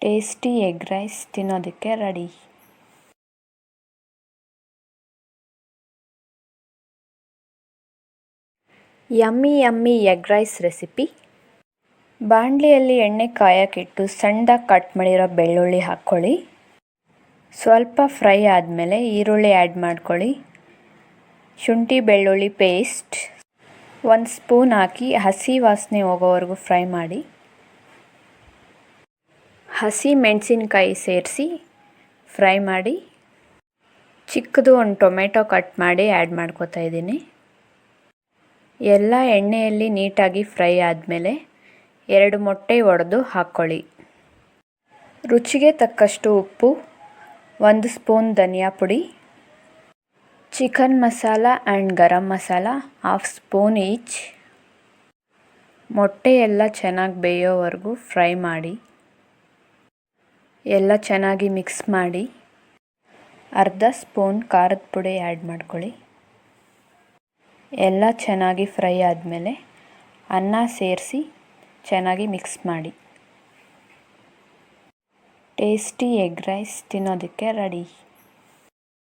Tasty egg rice ತಿನ್ನೋದಕ್ಕೆ ready. Yummy yummy egg rice recipe. ಬಾಣಲಿಯಲ್ಲಿ ಎಣ್ಣೆ ಕಾಯಕ್ಕಿಟ್ಟು ಸಣ್ಣದಾಗಿ ಕಟ್ ಮಾಡಿರೋ ಬೆಳ್ಳುಳ್ಳಿ ಹಾಕ್ಕೊಳ್ಳಿ. ಸ್ವಲ್ಪ ಫ್ರೈ ಆದಮೇಲೆ ಈರುಳ್ಳಿ ಆ್ಯಡ್ ಮಾಡ್ಕೊಳ್ಳಿ. ಶುಂಠಿ ಬೆಳ್ಳುಳ್ಳಿ ಪೇಸ್ಟ್ 1 ಸ್ಪೂನ್ ಹಾಕಿ ಹಸಿ ವಾಸನೆ ಹೋಗೋವರೆಗೂ ಫ್ರೈ ಮಾಡಿ. ಹಸಿ ಮೆಣಸಿನ್ಕಾಯಿ ಸೇರಿಸಿ ಫ್ರೈ ಮಾಡಿ. ಚಿಕ್ಕದು ಒಂದು ಟೊಮೆಟೊ ಕಟ್ ಮಾಡಿ ಆ್ಯಡ್ ಮಾಡ್ಕೊತಾ ಇದ್ದೀನಿ. ಎಲ್ಲ ಎಣ್ಣೆಯಲ್ಲಿ ನೀಟಾಗಿ ಫ್ರೈ ಆದಮೇಲೆ 2 ಮೊಟ್ಟೆ ಒಡೆದು ಹಾಕ್ಕೊಳ್ಳಿ. ರುಚಿಗೆ ತಕ್ಕಷ್ಟು ಉಪ್ಪು, 1 ಸ್ಪೂನ್ ಧನಿಯಾ ಪುಡಿ, chicken masala and garam masala 1/2 spoon each. ಮೊಟ್ಟೆ ಎಲ್ಲ ಚೆನ್ನಾಗಿ ಬೇಯೋವರೆಗೂ ಫ್ರೈ ಮಾಡಿ. ಎಲ್ಲ ಚೆನ್ನಾಗಿ ಮಿಕ್ಸ್ ಮಾಡಿ. ಅರ್ಧ ಸ್ಪೂನ್ ಖಾರದ ಪುಡಿ ಆ್ಯಡ್ ಮಾಡ್ಕೊಳ್ಳಿ. ಎಲ್ಲ ಚೆನ್ನಾಗಿ ಫ್ರೈ ಆದಮೇಲೆ ಅನ್ನ ಸೇರಿಸಿ ಚೆನ್ನಾಗಿ ಮಿಕ್ಸ್ ಮಾಡಿ. ಟೇಸ್ಟಿ ಎಗ್ ರೈಸ್ ತಿನ್ನೋದಕ್ಕೆ ರೆಡಿ.